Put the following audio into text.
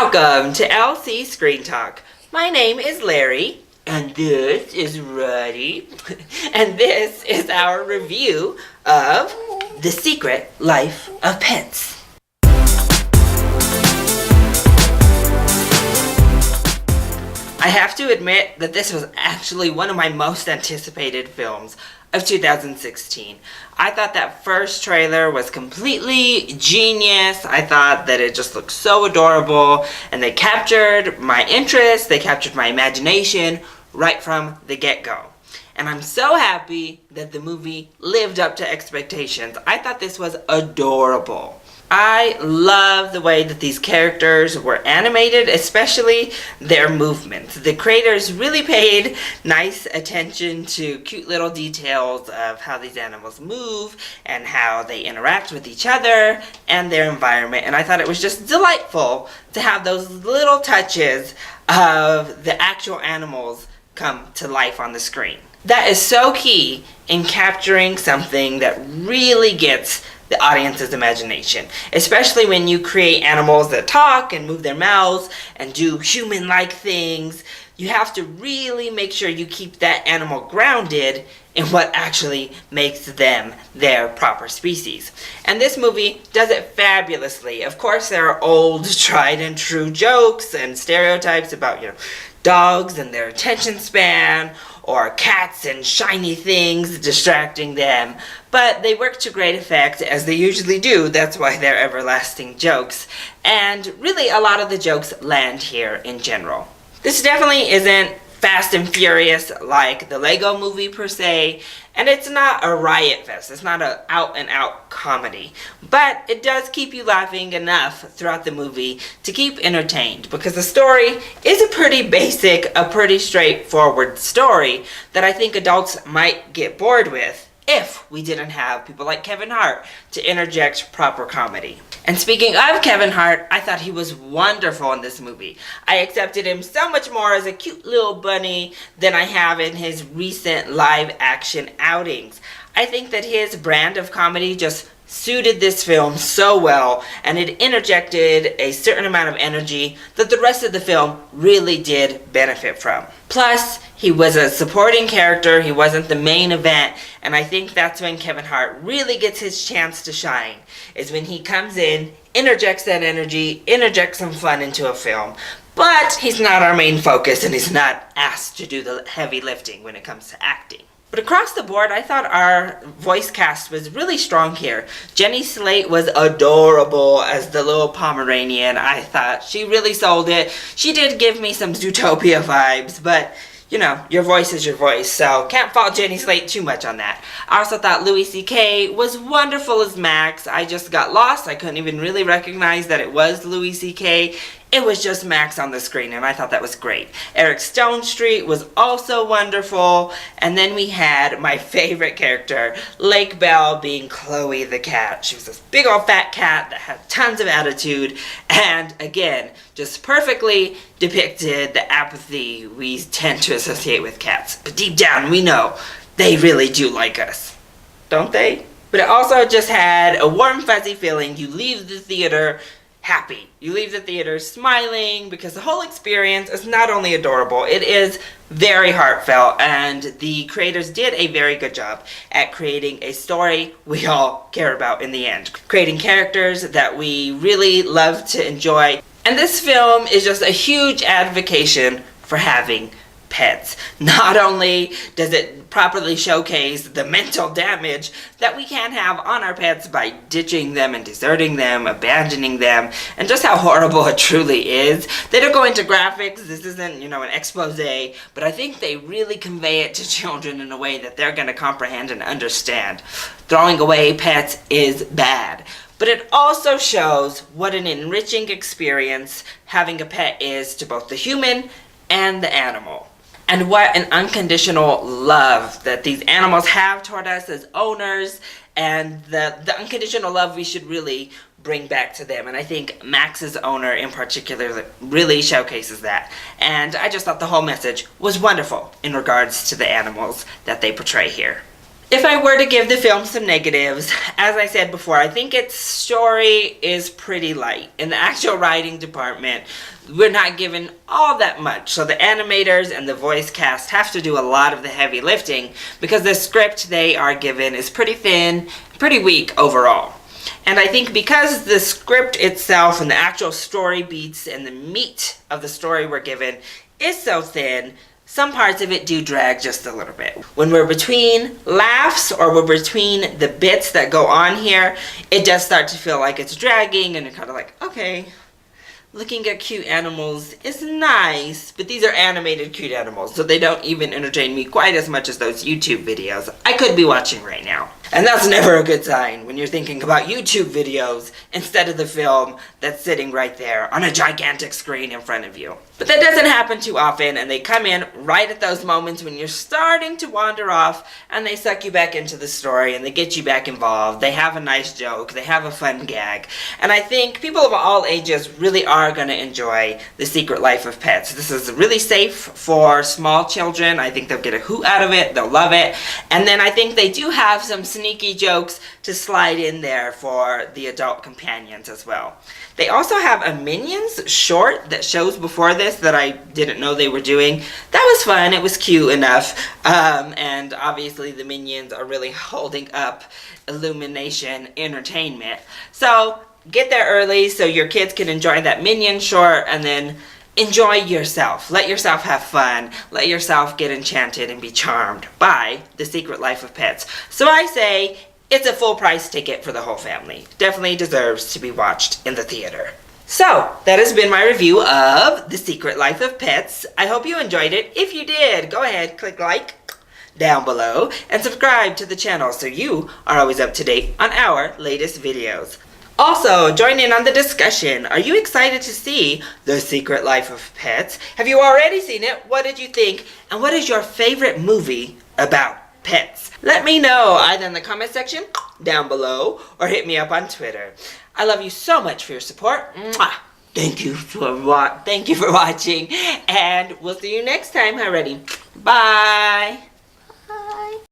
Welcome to LC Screen Talk. My name is Larry, and this is Ruddy, and this is our review of The Secret Life of Pets. I have to admit that this was actually one of my most anticipated films of 2016. I thought that first trailer was completely genius. I thought that it just looked so adorable, and they captured my interest, they captured my imagination right from the get-go. And I'm so happy that the movie lived up to expectations. I thought this was adorable. I love the way that these characters were animated, especially their movements. The creators really paid nice attention to cute little details of how these animals move and how they interact with each other and their environment. And I thought it was just delightful to have those little touches of the actual animals come to life on the screen. That is so key in capturing something that really gets the audience's imagination, especially when you create animals that talk and move their mouths and do human-like things. You have to really make sure you keep that animal grounded in what actually makes them their proper species. And this movie does it fabulously. Of course, there are old, tried and true jokes and stereotypes about, dogs and their attention span, or cats and shiny things distracting them, but they work to great effect, as they usually do. That's why they're everlasting jokes, and really a lot of the jokes land here in general. This definitely isn't Fast and Furious like the Lego movie per se, and it's not a riot fest. It's not an out-and-out comedy, but it does keep you laughing enough throughout the movie to keep entertained, because the story is a pretty basic, a pretty straightforward story that I think adults might get bored with if we didn't have people like Kevin Hart to interject proper comedy. And speaking of Kevin Hart, I thought he was wonderful in this movie. I accepted him so much more as a cute little bunny than I have in his recent live action outings. I think that his brand of comedy just suited this film so well, and it interjected a certain amount of energy that the rest of the film really did benefit from. Plus, he was a supporting character, he wasn't the main event, and I think that's when Kevin Hart really gets his chance to shine, is when he comes in, interjects that energy, interjects some fun into a film. But he's not our main focus, and he's not asked to do the heavy lifting when it comes to acting. But across the board, I thought our voice cast was really strong here. Jenny Slate was adorable as the little Pomeranian. I thought she really sold it. She did give me some Zootopia vibes, but your voice is your voice, so can't fault Jenny Slate too much on that. I also thought Louis C.K. was wonderful as Max. I just got lost. I couldn't even really recognize that it was Louis C.K. It was just Max on the screen, and I thought that was great. Eric Stonestreet was also wonderful. And then we had my favorite character, Lake Bell, being Chloe the cat. She was this big old fat cat that had tons of attitude, and again, just perfectly depicted the apathy we tend to associate with cats. But deep down, we know they really do like us. Don't they? But it also just had a warm, fuzzy feeling. You leave the theater happy. You leave the theater smiling, because the whole experience is not only adorable, it is very heartfelt, and the creators did a very good job at creating a story we all care about in the end. Creating characters that we really love to enjoy. And this film is just a huge advocacy for having pets. Not only does it properly showcase the mental damage that we can have on our pets by ditching them and deserting them, abandoning them, and just how horrible it truly is. They don't go into graphics. This isn't, an expose, but I think they really convey it to children in a way that they're going to comprehend and understand. Throwing away pets is bad. But it also shows what an enriching experience having a pet is to both the human and the animal. And what an unconditional love that these animals have toward us as owners, and the unconditional love we should really bring back to them. And I think Max's owner in particular really showcases that. And I just thought the whole message was wonderful in regards to the animals that they portray here. If I were to give the film some negatives, as I said before, I think its story is pretty light. In the actual writing department, we're not given all that much. So the animators and the voice cast have to do a lot of the heavy lifting because the script they are given is pretty thin, pretty weak overall. And I think because the script itself and the actual story beats and the meat of the story we're given is so thin, some parts of it do drag just a little bit. When we're between laughs or we're between the bits that go on here, it does start to feel like it's dragging and you're kind of like, okay, looking at cute animals is nice, but these are animated cute animals, so they don't even entertain me quite as much as those YouTube videos I could be watching right now. And that's never a good sign when you're thinking about YouTube videos instead of the film that's sitting right there on a gigantic screen in front of you. But that doesn't happen too often, and they come in right at those moments when you're starting to wander off, and they suck you back into the story, and they get you back involved. They have a nice joke, they have a fun gag, and I think people of all ages really are going to enjoy The Secret Life of Pets. This is really safe for small children. I think they'll get a hoot out of it, they'll love it, and then I think they do have some sneaky jokes to slide in there for the adult companions as well. They also have a Minions short that shows before this that I didn't know they were doing. That was fun, it was cute enough, and obviously the Minions are really holding up Illumination Entertainment. So get there early so your kids can enjoy that Minion short and then enjoy yourself. Let yourself have fun. Let yourself get enchanted and be charmed by The Secret Life of Pets. So I say it's a full price ticket for the whole family. Definitely deserves to be watched in the theater. So, that has been my review of The Secret Life of Pets. I hope you enjoyed it. If you did, go ahead, click like down below and subscribe to the channel so you are always up to date on our latest videos. Also, join in on the discussion. Are you excited to see The Secret Life of Pets? Have you already seen it? What did you think? And what is your favorite movie about pets? Let me know either in the comment section down below or hit me up on Twitter. I love you so much for your support. Mwah. Thank you for watching, and we'll see you next time already. Bye.